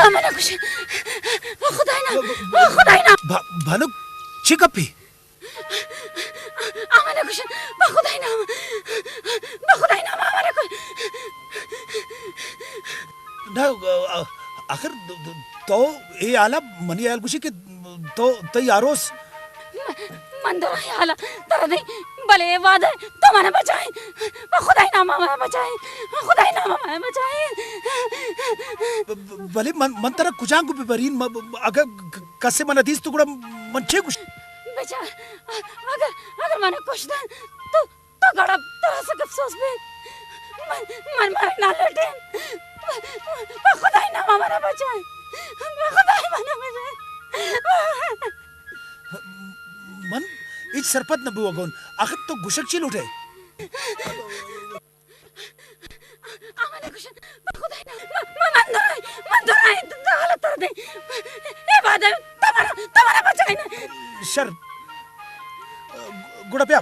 Amana kush. Khudai na. Bhanu chickpea Amana kush. Khudai na. Amana kush. ना आखिर तो ये आला मनी आयल कुछ के तो यारोस मंदर आला तरदे भले वादे तुम्हारे बचाए खुदाई नाम हमें बचाए खुदाई नाम हमें बचाए भले मन तरह कुचांग को बेबरीन अगर कसे मन अधीस टुकड़ा मन छे कुछ बेचार अगर मैंने कुछ दे तो गड़ा तरह से अफसोस भी मन मारे ना लटे खुदाई नाम हमारा बचाए खुदाई मना बचाए मन इच सरपत न बुआगोन आखिर तो गुशक चिल उठे आमने कुछ खुदाई ना मंदराई हालत कर दे ये बात है तुम्हारा बचाए ना शर गुड़ा ब्या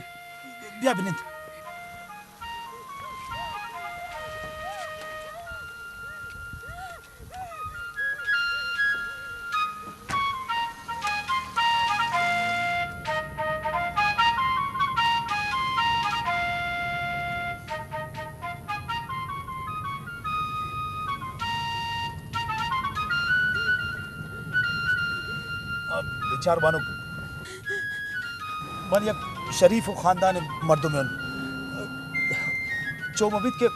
बिनित चार बानो मन एक शरीफ और खानदान मर्दों में चौमबित के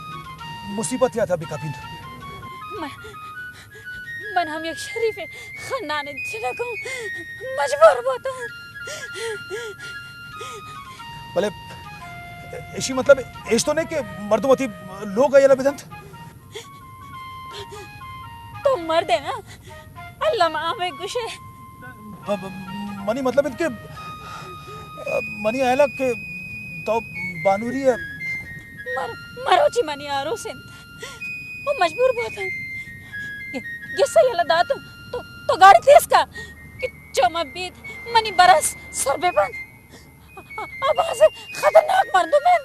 मुसीबत या था बिकापिंद मन हम एक शरीफ खानदान जिला को मजबूर होता है भले ऐसी मतलब ऐस तो नहीं कि मर्दोमती लोग आये लबिदंत तो मर्द है ना अल्लाह मामे गुशे मनी मतलब इनके मनी आयला के तो बानूरी है मरोची मनी आरो से वो मजबूर बहुत है ये सही लदा तो गाड़ी थी इसका कि चोमा बीत मनी बरस सर पे बंद अब से खतरनाक मर्दों में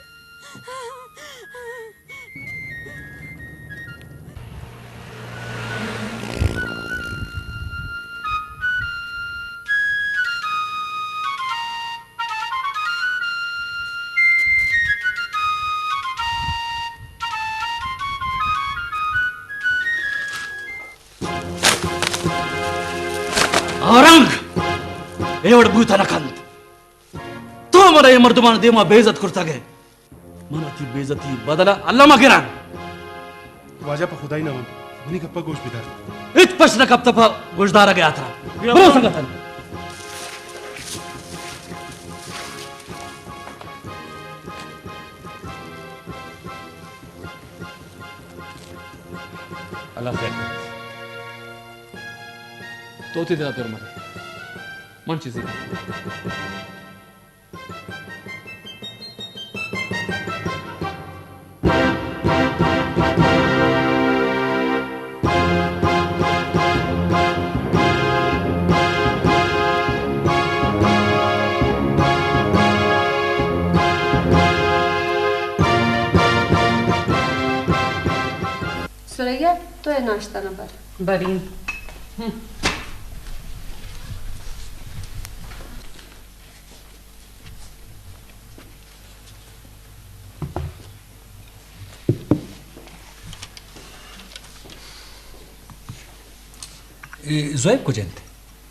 औरंग एवढ भूताना खांत तो मला हे मर्दमान देमा बेइज्जत करता गे मना ती बेइज्जती बदला अल्लाह मागेरा वाजा पर खुदाई ना मनी कप्पा गोश बिदार इत प्रश्न कब तक गोशदारा गया था बोलो संगठन अल्लाह खैर तो ते देना तेरे मन चीजें सुरैया तो है नाश्ता ना पर बरी जोएब कुजेंत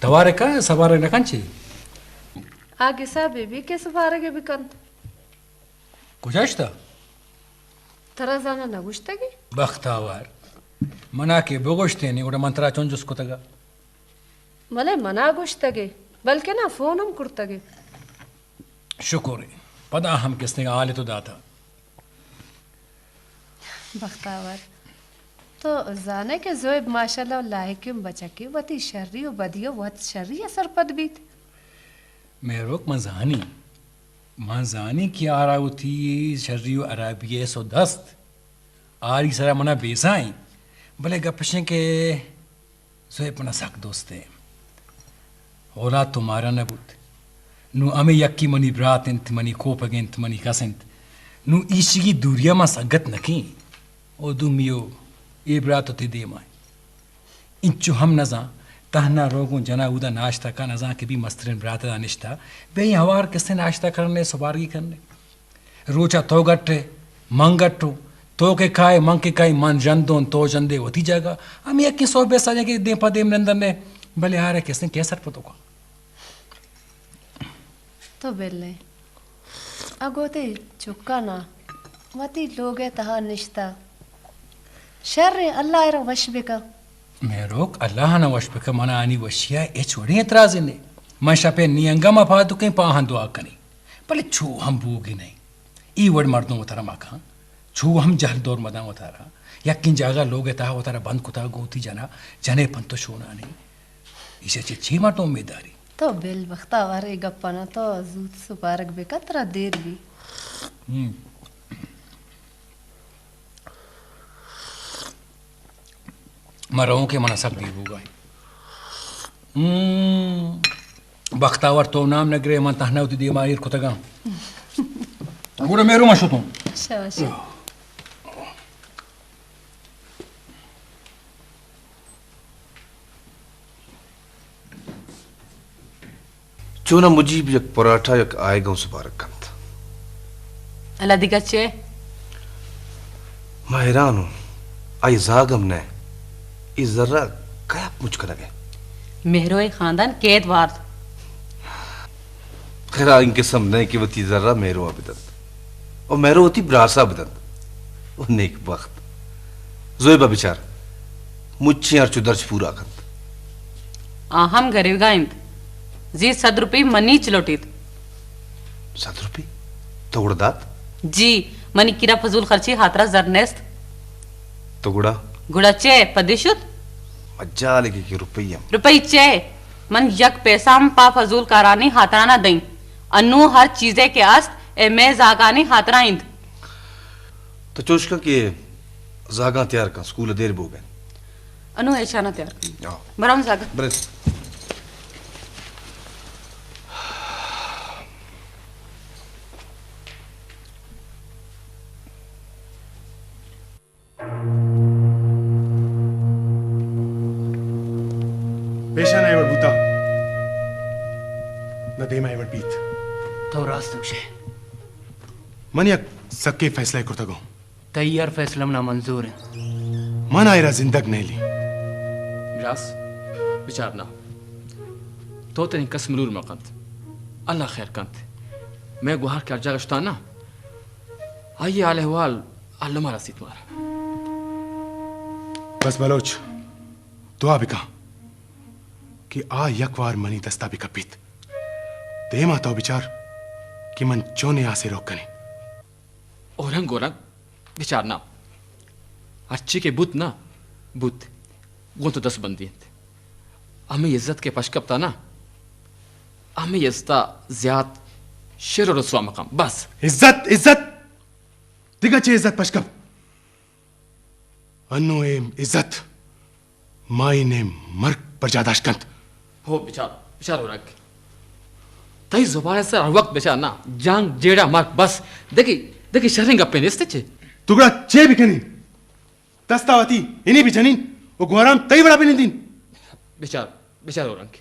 तवारे का सवारे नकांची आगे सा बेबी के सफारे के बिकन कुजाश्ता तरा जाना नगुश्ता की बख्तावार मना के बोगोश्ते नहीं उड़ा मंत्रा चोंजुस को तगा मले मना गुश्तगे बल्कि ना फोन हम कुर्तगे शुक्र है पता हम किसने आले तो दाता बख्तावर तो जाने के जोएब माशाल्लाह लायकिम बचा के वती शर्री व बदियो वत शर्री असर पद बीत मेरोक मंजानी की आरा उठी शर्री व अराबिये सो दस्त आरी सरा मना बेसाई भले गपशे के जोएब मना सक दोस्ते होला तुम्हारा नबुत नु अमे यक्की मनी ब्रात इंत मनी कोपगेंत मनी कसंत नु ईशिगी दूरिया मा सगत नकी ओ दुमियो ये ब्रात ते दे माय इंचो हम नजा तहना रोगों जना उदा नाश्ता का नजा के भी मस्तरिन बराता निश्ता बे हवार किसने नाश्ता करने सुबारगी करने रोचा तो गट्टे मंगट्टो तो के खाए मंग के खाए मन जंदों तो जंदे होती जाएगा हम एक की सौ पैसा जाके दे पा दे नंदन ने भले आ रहे किसने कैसर पतो का तो बेले अगोते चुका ना वती लोगे तहा निश्ता शर अल्लाह रा वश बिका मैं रोक अल्लाह ना वश पे मना आनी वशिया ए छोड़ी एतराज ने मशा पे नियंगा मफादु के पाहन दुआ कनी भले छू हम बूगी नहीं ई वड मर्दों उतारा माखा छू हम जहल दौर मदा उतारा यकिन जागा लोग तहा उतारा बंद कुता गोती जना जने पंतो शोना नहीं इसे छी माटो उम्मीदवारी तो बिल वक्ता वारे गप्पना तो जूत सुपारक बिका तरा देर भी मरों के मना सब दी होगा बख्तावर तो नाम नगरे मन तहना उती दी मायर कुतगा गुड़ा मेरो मशो तुम शाबाश चूना मुजीब यक पराठा यक आएगा उस बारक कंत अल्लाह दिगा चे मैं हैरान हूं आई जागम ने इस जर्रा क्या मुझ कर लगे मेहरो खानदान कैद वार खैर इनके समझने की वती जर्रा मेरो अबिदत और मेरो होती ब्रासा अबिदत और नेक वक्त जोएबा बिचार मुझे यार चुदर्च पूरा कंत आहम गरीब गाइंद जी 100 रुपये मनी चलोटीत 7 रुपये तो उड़दात जी मनी किरा फजूल खर्ची हातरा जरनेस्त तो गुड़ा गुड़ाचे पदिशुत मज्जा लेके कि रुपया रुपये चे मन यक पैसा हम पा फजूल करानी हातराना दई अनु हर चीजे के आस्त ए मैं जागानी हातरा इंद तो चोशका के जागा तैयार कर स्कूल देर बो गए अनु ऐशाना तैयार आओ बराम जागा ब्रेस पेशा नाही बूता न दे माय बीत तो रास्तुक शे मन यक सक्के फैसला करता गो तैयार फैसला ना मंजूर है मन आयरा जिंदग नहीं ली रास विचारना तो तेरी कसमरूर मकंत अल्लाह खैर कंत मैं गुहार क्या जगह ना आइए आले हवाल अल्लाह मारा सीत मारा बस बलोच दुआ बिका कि आ यकवार मनी दस्ता बिका पीत दे माता विचार कि मन चोने आसे रोक कने औरंग औरंग विचारना अच्छी के बुत ना बुत वो तो 10 बंदी हमें इज्जत के पशकपता ना हमें इज्जत ज्याद शेर और रसवा मकाम बस इज्जत इज्जत दिगा चे इज्जत पशकप अन्नो एम इज्जत माई ने मर्क पर जादाशकंत हो विचार विचार हो रहा तई जुबान से हर वक्त बेचार ना जांग जेड़ा मार्क बस देखी देखी शरिंग अपने निस्ते चे तुगड़ा चे बिकनी दस्तावती इन्हीं भी जनीन वो गोराम तई बड़ा भी नहीं दिन विचार विचार हो रंग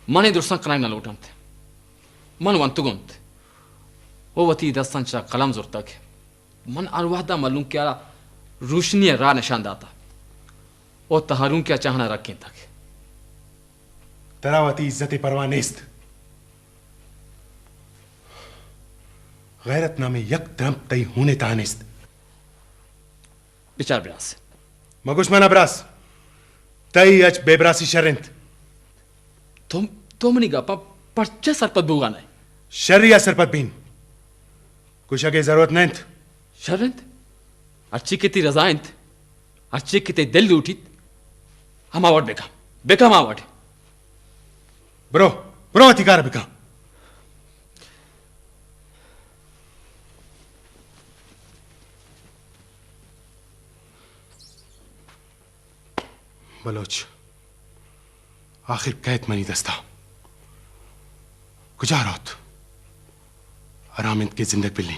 मने दुर्सन कनाई ना लौटंत मन वंतुगंत वो वती दस्तन चा कलम जोरता के मन अरवादा मालूम क्या रोशनी रा निशान दाता और तहारून क्या चाहना रखें तक तरावती इज्जत परवाह नेस्त गैरत नामे यक तरम तई होने तानेस्त विचार ब्रास मगुश मना ब्रास तई अच बेब्रासी शरिंत तुम नहीं गपा परचे सरपत बुगा नहीं शरिया सरपत बीन कुछ आगे जरूरत नहीं शरिंत अच्छी कितनी रजाइंत अच्छी कितनी दिल उठीत हम आवाड बेका बेका हम आवाड ब्रो ब्रो अधिकार बिका बलोच आखिर कैद मनी दस्ता गुजारत आरामिंद की जिंदगी बिल्ली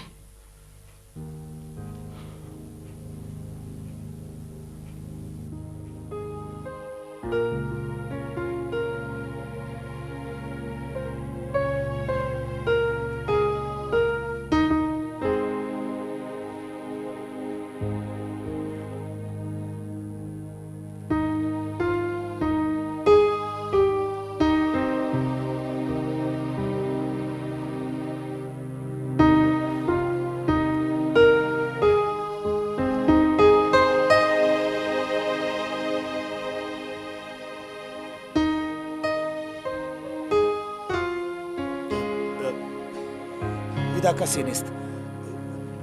कसे नेस्त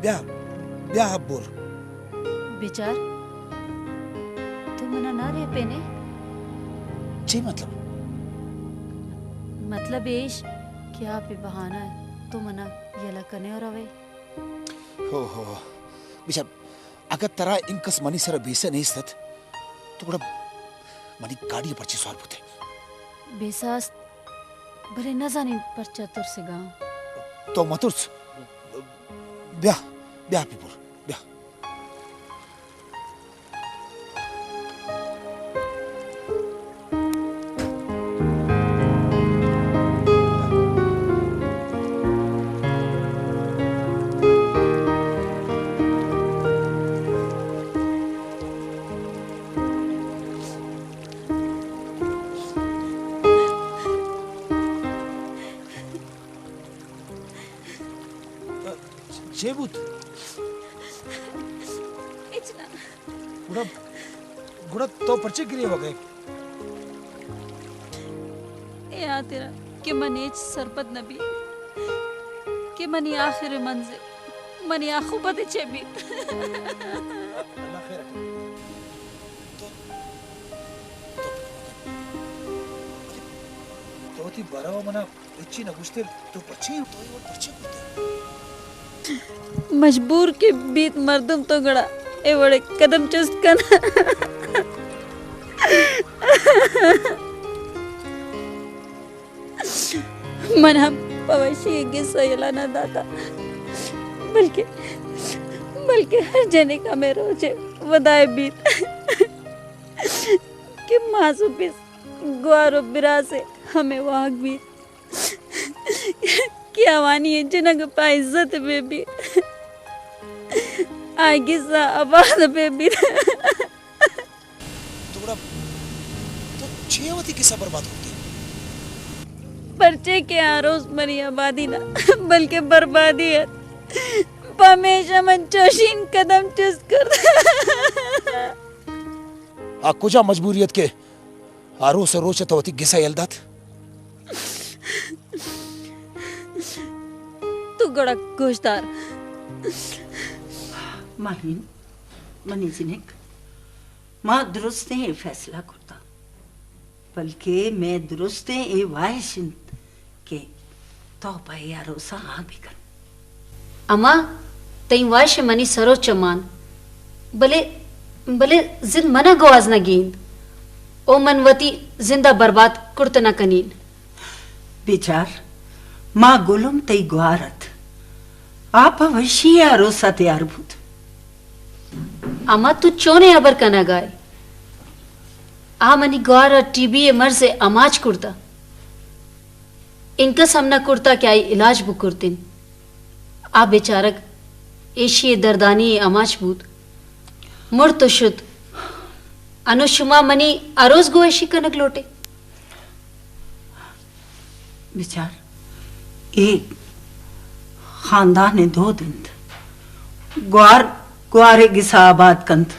ब्या ब्या बोल विचार तू मना ना रे पेने जी मतलब येश क्या पे बहाना है तू मना येला कने और अवे हो बिचार अगर तरा इनकस मनी सर बेसे नेस्त तो बड़ा मनी गाड़ी पर ची सवाल पुते बेसास भले न जाने पर चतुर से गांव तो मतुर्स ब्या ब्या पिपुर ब्या जेबूत इतना गुड़ा गुड़ा तो पर्चे गिरे हो गए या तेरा कि मनीच सरपत नबी कि मनी आखिर मंजिल मनी आखुबत चेबी अल्लाह खैर रखे तो ती बराव मना इच्छी न गुस्ते तो पर्चे तो ये पर्चे कुते मजबूर के बीत मर्दम तो गड़ा ए बड़े कदम चुस्त कना मन हम पवशी के सयला न दाता बल्कि हर जने का में रोजे वदाए बीत कि मासूपिस ग्वारो बिरा से हमें वाग बीत क्या वानी है जनक पा इज्जत में भी आगे सा आवाज में भी तो छेवती किसा बर्बाद होती पर्चे के आरोस मरी आबादी ना बल्कि बर्बादी है हमेशा मन चोशीन कदम चुस कर कुजा मजबूरियत के आरो से रोचे तो गिसा यलदात तू गड़ा गोश्तार माहिन मनी जिनेक मां दुरुस्त है फैसला करता बल्कि मैं दुरुस्त है ये वायशिन के तो पाए यारो सा आग भी कर अमा तई वाश मनी सरो चमान भले भले जिन मना गवाज न गेंद ओ मनवती जिंदा बर्बाद कुर्त न कनीन विचार मां गुलम तई ग्वारत आप अवश्य यारो सा तैयार भूत अमा तू चोने अबर कना गाय आ मनी ग्वार टीबी मर से अमाज कुर्ता इनका सामना कुर्ता क्या इलाज बुक कुर्तिन आ बेचारक एशिए दर्दानी अमाज बूत मुड़ तो शुद्ध अनुशुमा मनी अरोज गोएशी कनक लोटे विचार एक खानदान ने 2 दिन ग्वारे गिसाबाद कंत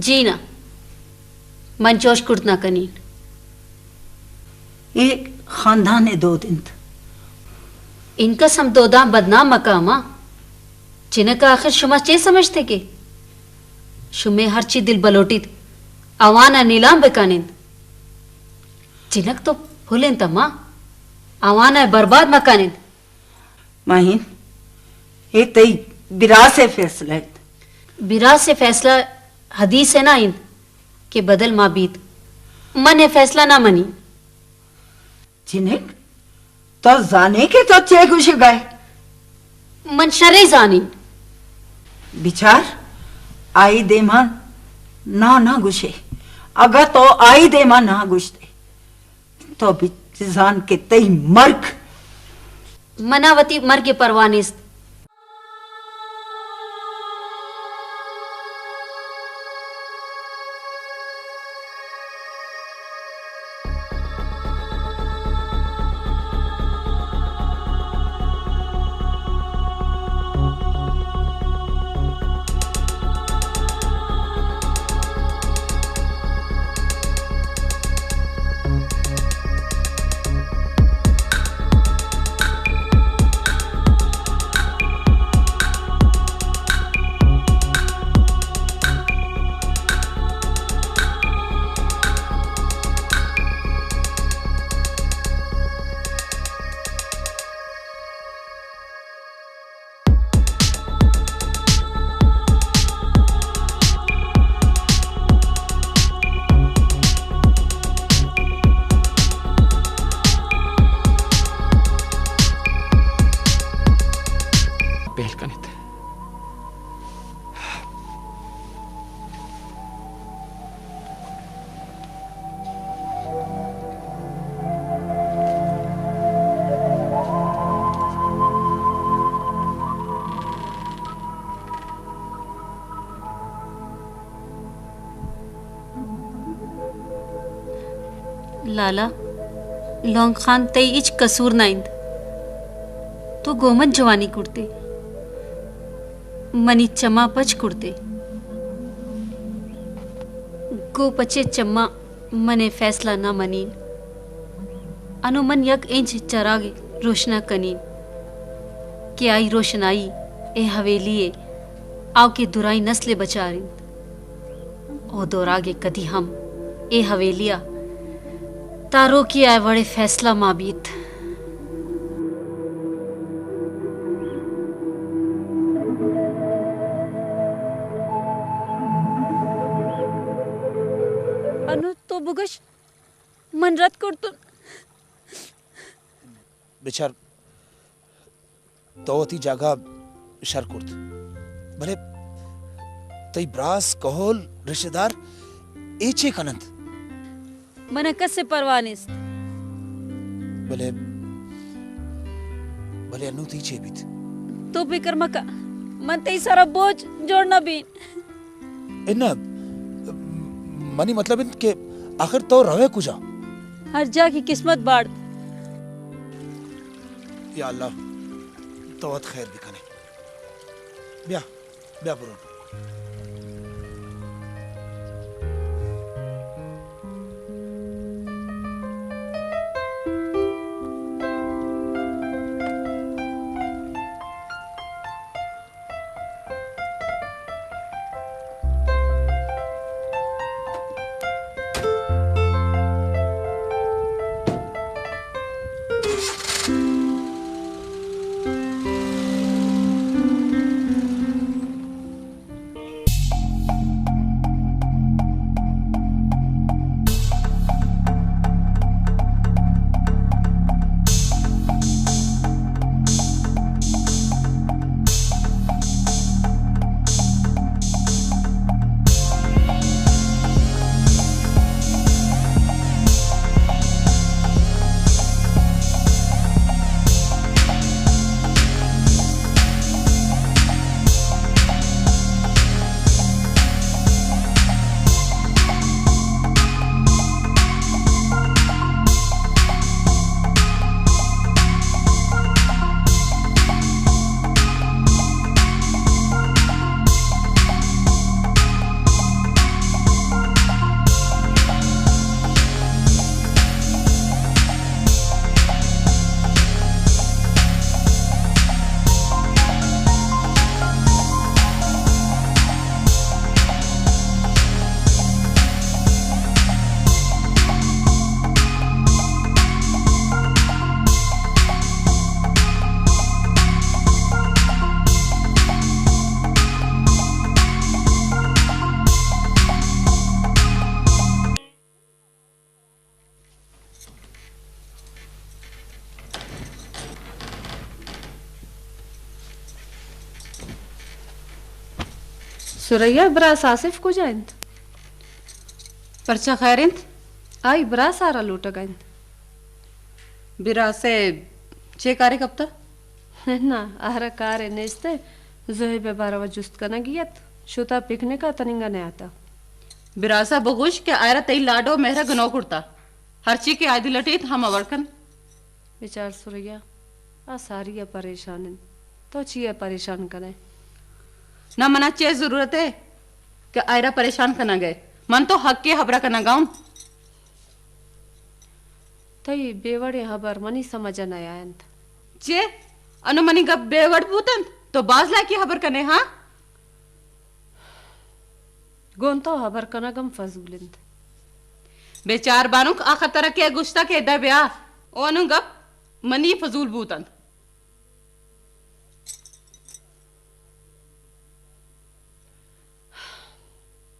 जी ना मंचोश कुर्तना कनीन एक खानदान ने 2 दिन इनका समदोदा बदनाम मकामा जिनका आखिर शुमा चे समझते के शुमे हर ची दिल बलोटित आवाना नीलाम बेकानिंद जिनक तो भूलें तमा आवाना बर्बाद मकानिंद माहिन ये तई बिरा से फैसला है बिरा से फैसला हदीस है ना इंद के बदल माबीत मन है फैसला ना मनी जिनेक तो जाने के तो चे कुछ गए मन शरे जानी विचार आई देमा ना गुशे अगर तो आई देमा ना गुशते तो बिजान के तई मर्ग मनावती मर के परवानिस्त पहल कनित लाला लौंग खान तई इच कसूर नाइंद तो गोमत जवानी कुड़ते मनी चमा पच कुड़ते गो पचे चम्मा मने फैसला ना मनीन अनुमन यक इंच चरागे रोशना कनीन के आई रोशनाई ए हवेलिए आव के दुराई नस्ले बचारिन ओ दोरागे कदी हम ए हवेलिया तारो की आय बड़े फैसला माबीत अनु तो बुगश मन रत करतो बिचार तोती जागा शर कुर्त भले तई ब्रास कहोल रिश्तेदार एचे कनंत मन कसे परवानिस भले भले अनु ती चेबित तो फिकर मका मन तई सारा बोझ जोड़ना बीन इन्ना मनी मतलब इन के आखिर तो रवे कुजा हर जा की किस्मत बाढ़ या अल्लाह तो खैर दिखाने ब्या ब्या पुरो सुरैया ब्रास आसिफ को जाइंत परचा खैरिंत आई ब्रा सारा लूट गइंत बिरा से चे कारी कप्ता ना आहरा कारे नेस्ते जोहे बारवा जुस्त कना गियत शुता पिकने का तनिंगा ने आता बिरासा बगुश के आयरा तई लाडो मेहरा गनो कुर्ता हरची के आदि लटीत हम अवड़कन विचार सुरैया आ सारिया परेशान तो चिया परेशान करे ना मना चे जरूरत है कि आयरा परेशान करना गए मन तो हक के हबरा करना गाउन तई बेवड़े हबर मनी समझ न आयंत चे अनुमनी गप बेवड़ पूतन तो बाजला की हबर कने हाँ गोन तो हबर कना गम फजूलिंत बेचार बानुक आखा तरह के गुस्ता के दा ब्या ओनु गप मनी फजूल बूतन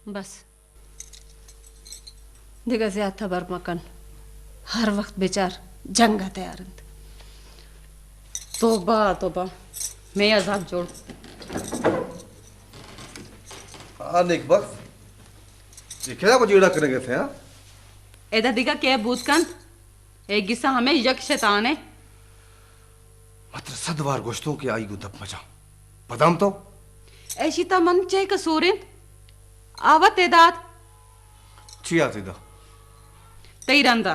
बस दिगा ज्यादा बर मकन हर वक्त बेचार जंगा तैयार तोबा तोबा मैं अजाब जोड़ नेक वक्त ये क्या को जीड़ा करने गए थे हाँ? एदा दिगा के बूतकंत एक गिस्सा हमें यक शैतान है मात्र सदवार गोश्तों की आई को दब मचा बदाम तो ऐसी ता मन चे कसूरिन आवत एदात चिया तेदा तई रंदा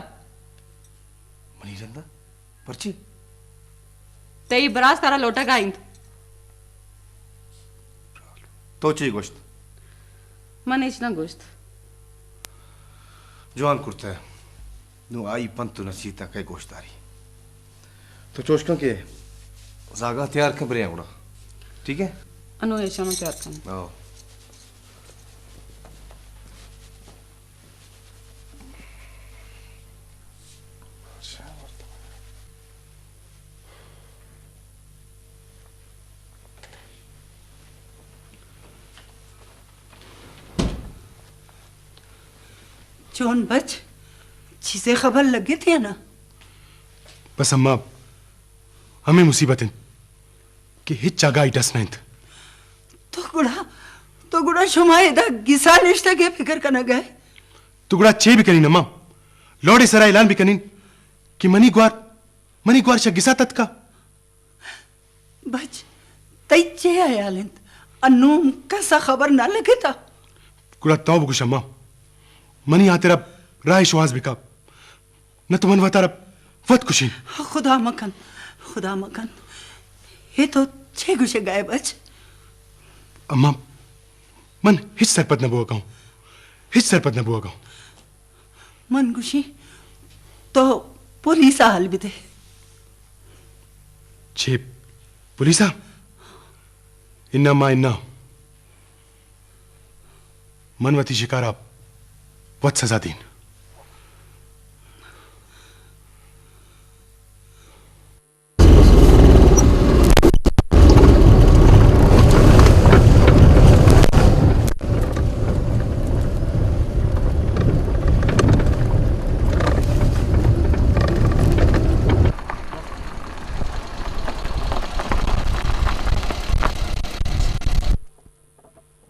मनी रंदा पर्ची तई बरास तारा लोटा गाइंद तो ची गोश्त मन इचना गोश्त जवान कुर्ता है नु आई पंतु नसीता कई गोश्तारी तो चोशका के जागा तैयार कर बरे उड़ा ठीक है अनु ऐसा में तैयार कर आओ जोन बच चीजें खबर लगी थी ना बस अम्मा हमें मुसीबत है कि हिच जगह ही डस नहीं तो गुड़ा शुमाइदा गिसा निश्ता के फिक्र करना गए तुगड़ा चे भी करी नम्मा लौड़े सरा ऐलान भी करीन कि मनी ग्वार शा गिसा तत का बच तई चे आयालिंद अन्नू कैसा खबर ना लगे था गुड़ा तौब गुश अम्मा मनी आ तेरा राय शुआज बिका न तो मन तारा वत खुशी खुदा मकन ये तो छे गुशे गए बच अम्मा मन हिच सरपत न बुआ गाऊं मन गुशी तो पुलिस हाल भी थे छे पुलिसा इन्ना मा इन्ना मनवती शिकारा वत सजा दीन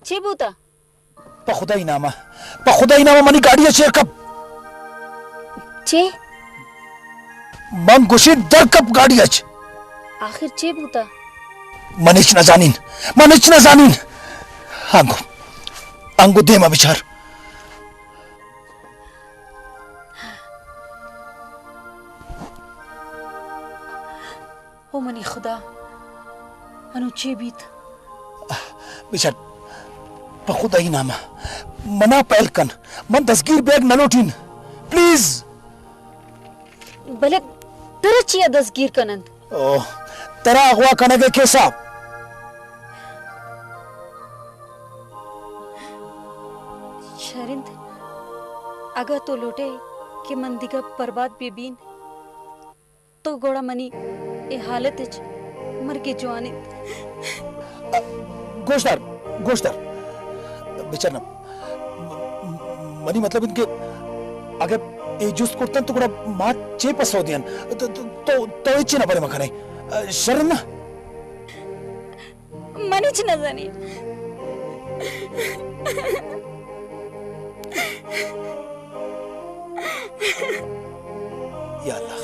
चे बूता पा खुदा ही नामा मनी गाड़ी शेर कब चे मन गुशी दर कब गाड़ी अच आखिर चे बूता मनिच न जानिन अंगु देमा विचार ओ मनी खुदा अनु चे बीत विचार पा खुदा ही नामा मना पहल कन मन दसगीर बैग न लोटिन प्लीज भले तेरा चिया दसगीर कनंद ओ तेरा अगवा कनगे कैसा शरिंद अगर तो लोटे के मंदिगा बर्बाद बेबीन तो गोड़ा मनी ए हालत इच मर के जवानी गोश्तर बेचारा मनी मतलब इनके अगर ए जूस करतन तो गुड़ा मां चे पसो दियन तो इच्छे ना बरे मखने शरण ना मनीच न जानी या अल्लाह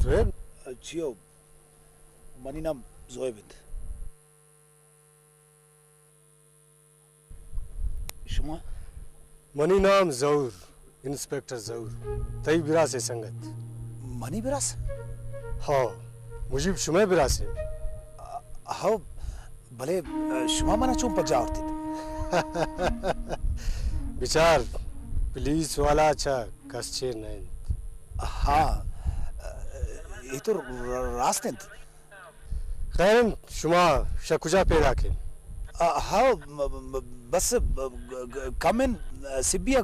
खैर जियो मनी नाम जोएबिंद शुमा मनी नाम जऊर इंस्पेक्टर जऊर तई बिरा से संगत मनी बिरास हाँ मुझे शुमे बिरासे हाँ भले शुमा मना चुम पजा औरती विचार पुलिस वाला अच्छा कस्चे नहीं हाँ ये तो रास्ते खैर शुमा शकुजा पेड़ा के हाँ बस कमेन सिबिया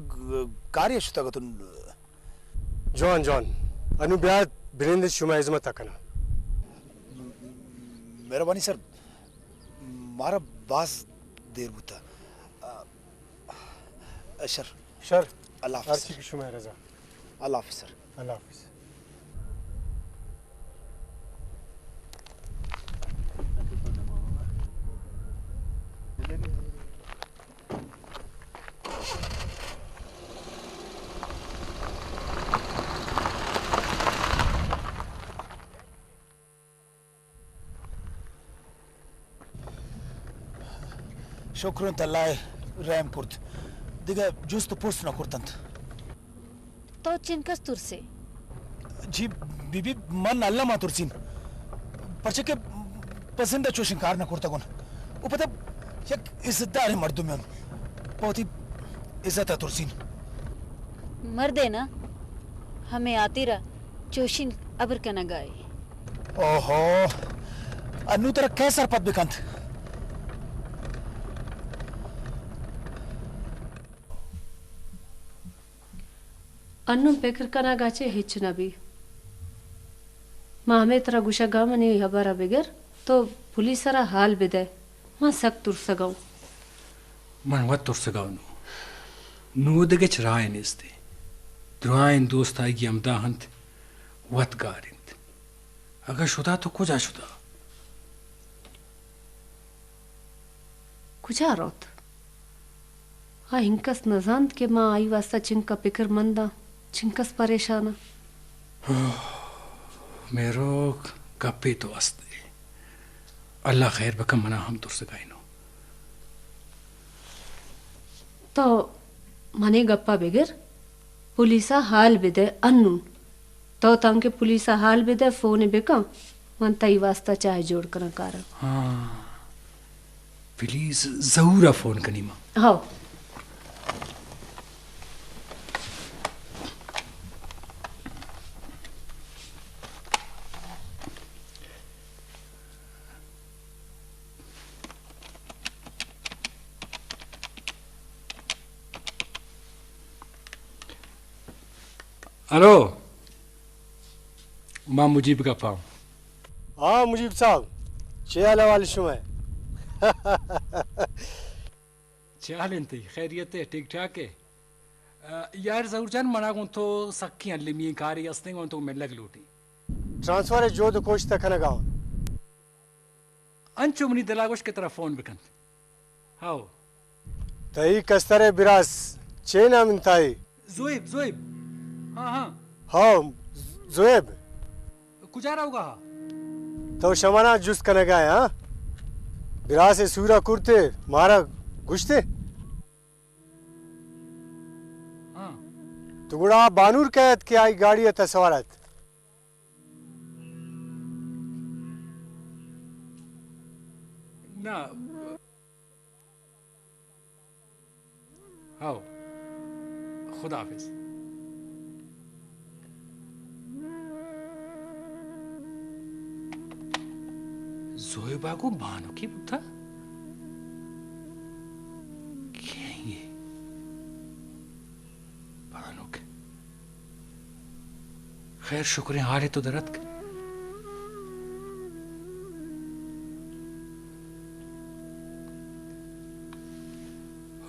कार्य शुतगतुन जॉन जॉन अनुब्याद बिरेंद्र शुमा इजमत तकना मेहरबानी सर मारा बास देर बुता शर शर अल्लाह हाफिज की शुमा रजा अल्लाह हाफिज सर अल्लाह हाफिज शुक्र तल्लाय रैम कुर्त दिगा जुस्त पोस्ट न कुर्तंत तो चिनकस तुर से जी बीबी मन अल्लाह मा तुरसीन परचे के पसंद चोशिंकार न कुर्ता गुन वो पता एक इज्जतदार है मर्दों में बहुत ही इज्जत है तुरसीन मर्द है ना हमें आती रहा चोशिन अबर का न गाए ओहो अन्नू तरह कैसर पद बिकंत अन्नु बेकर कना गाचे ಹೆಚ್ಚಿನ ಬಿ ಮಾಮೆ ತರ ಗುಷಗಾಮನಿ ಹಬರ ಬೆಗರ್ तो पुलिसरा हाल बिदे मा सक तुरसगाव मन वत तुरसगाव नूदगे चराय निस्ते द्राइन दोस्त आगी अमदा हंत वत गारिंत अगर शुदा तो कुजा शुदा कुजा रोत आ हिंकस नजांत के मां आई वास्ता चिंका पिकर मंदा चिंकस परेशाना मेरो कपे तो अस्ते अल्लाह खैर बकम मना हम तुरसगाइनो तो मने गप्पा बेगर पुलिसा हाल बिदे अन्नु तो तंके पुलिसा हाल बिदे फोन बेका मन तई वास्ता चाहे जोड़ कर कार हाँ प्लीज जरूर फोन कनी मां हाँ हेलो मां मुजीब का पाऊं हाँ मुजीब साहब चेला वाले शुमे चालेंती खैरियत है ठीक ठाक है यार जरूर जान मना को तो सक्की अल्लीमी कारी अस्ते को तो मिल लग लूटी ट्रांसफर है जो तो कोच तक न गाओ अंचुमनी दलागोश की तरफ फोन बिकन हाउ तई कस्तरे बिरास चेना मिनताई जोएब जोएब हाँ हाँ हाँ जोएब कुजारा होगा तो शमाना जुस कने गए हाँ बिरा से सूरा कुर्ते मारा गुश्ते हाँ तुगड़ा बानूर कहत के आई गाड़ी है तसवारत ना हाउ खुदा हाफिज जोएबा को बानो की बुद्धा क्या ये बानो के खैर शुक्र है हारे तो दरद के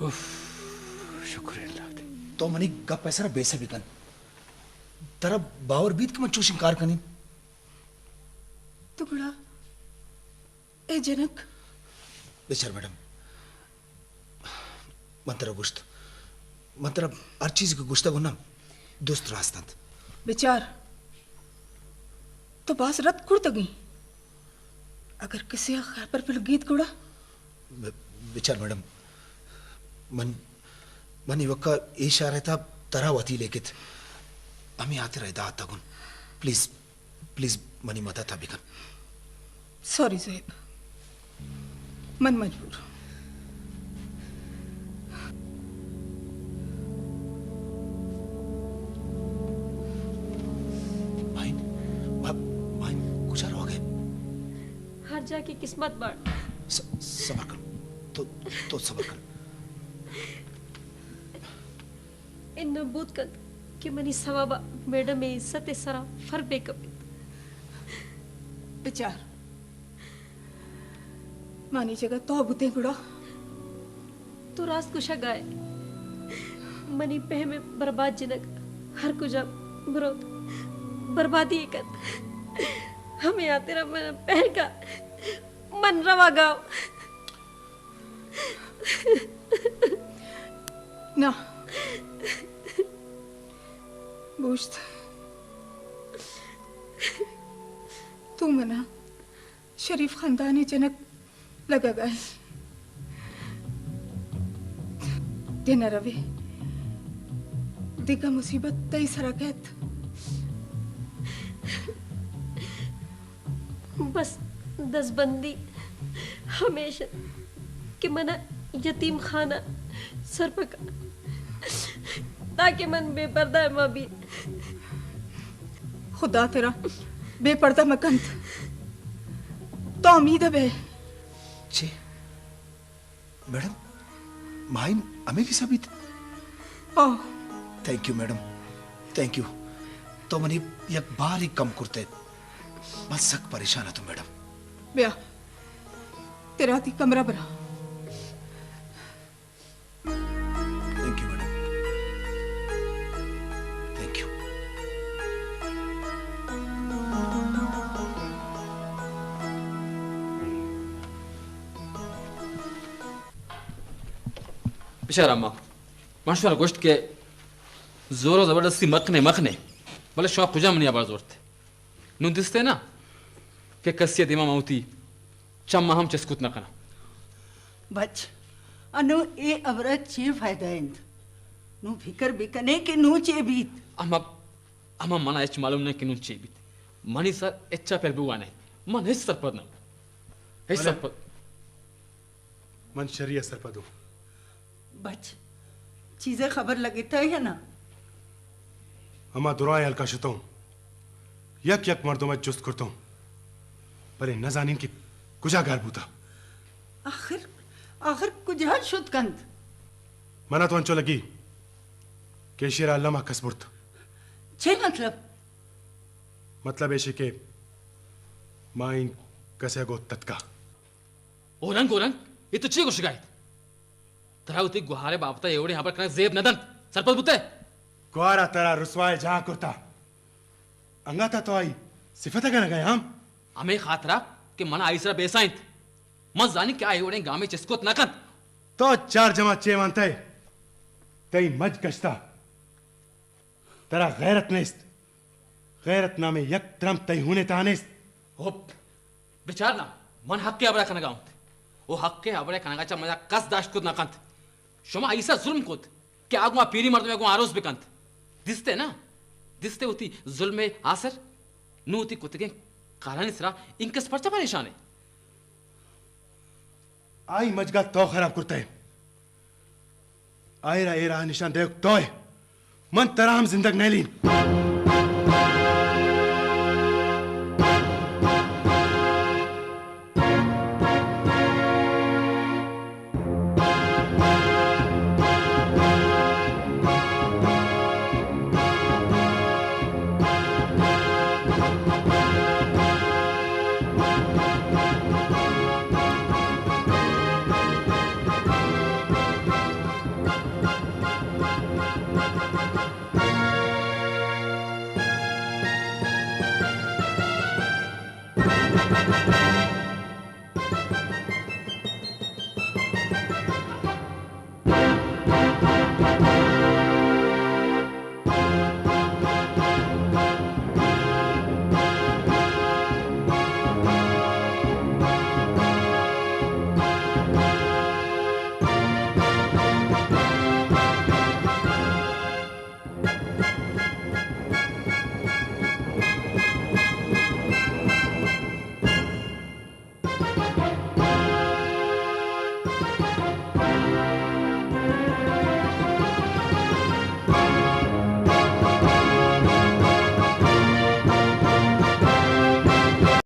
उफ शुक्र है अल्लाह दे तो मनी गप पैसा बेसे बिकन तरह बावर बीत के मत चोशिंकार कनी टुकड़ा ए जनक बेचार मैडम मंत्र गुश्त मंत्र हर चीज की गुश्ता गुना दोस्त रास्ता बेचार तो बास रत कुर्त गई अगर किसी खैर पर फिर गीत कुड़ा बेचार मैडम मन मन इवक्का इशारा था तरह वती लेकित हमें आते रहता आता गुन प्लीज प्लीज मनी मदद था बिकन सॉरी ज़ुहैब, मन मजबूर। कुछ हो गए। हर जाके किस्मत बाढ़। सबर कर, तो सबर कर। इन नबूत कर कि मनी सवाबा मैडम में इज्जत सरा फर बेकबित विचार मानी जगह तो बुते गुड़ा तो रास कुशा गाय मनी पह में बर्बाद जिनक हर कुजा बरोत बर्बादी कर हमें आते रहा मन पहल का मन रवा गाओ ना बूझत तू मना शरीफ खानदानी जनक लगा गए दिन रवे दिगा मुसीबत तई सरकत बस दसबंदी हमेशा कि मना यतीम खाना सर पका ताकि मन बेपर्दा है माँ भी खुदा तेरा बेपर्दा मकंत तो उम्मीद है जी मैडम माइन हमें भी सभी oh thank you madam thank you तो मनी एक बार ही कम करते बस सक परेशान है तो मैडम ब्या तेरा ती कमरा बरा thank you madam thank you बेचारा अम्मा माशुर गोश्त के जोरो जबरदस्ती मखने भले शौक खुजा मनी आबार जोर थे नून दिसते ना कि कसियत इमाम औती चम्मा हम चस्कुत न कना बच अनु ए अवरत चे फायदा इंद नु फिकर बिकने के नु चे बीत अम्मा मना एच मालूम नहीं कि नून चे बीत मनी सर एच्चा पेल बुआ नहीं मन हिस सर पर ना हिस सर पर मन शरीय सर पर दो बच चीजें खबर लगता है ना अमा दुराए हल्का शुतो यक यक मर्दों में जुस्त करता हूँ पर न जानिन की कुजा गार बूता आखिर कुजा शुद्ध कंद मना तो अंचो लगी केशिरा अल्लामा कसबुर्त छे मतलब ऐसे के माइन कसे गो तत्का ओरंग ये तो ची को शिकायत तरा उती गुहारे बापता एवढे यहाँ पर कना जेब नदन सरपत बुते गुहारा तरा रुसवाए जहाँ करता अंगाता तो आई सिफता का गए हम हमें खातरा कि मना आईसरा बेसाइंत मत जानी क्या एवढे गाँव में चिस्कोत न कर तो 4 जमा 6 मानता है तई मज गश्ता तरा गैरत नेस्त गैरत नामे यक त्रम तई हुने तानेस्त होप विचार ना मन हक के अबरा कना गाँव वो हक के अबरे कना गाचा मजा कस दाश्त कुत न कंत शमा ऐसा जुल्म कुत कि आगमा पीरी मर्द में को आरोस बिकंत दिसते ना दिसते होती जुल्म आसर नू होती कुत्ते कारण इसरा इनकस परचा परेशान है आई मजगा तो खराब करता है आयरा एरा निशान देख तो है मन तराम जिंदग नहीं लीन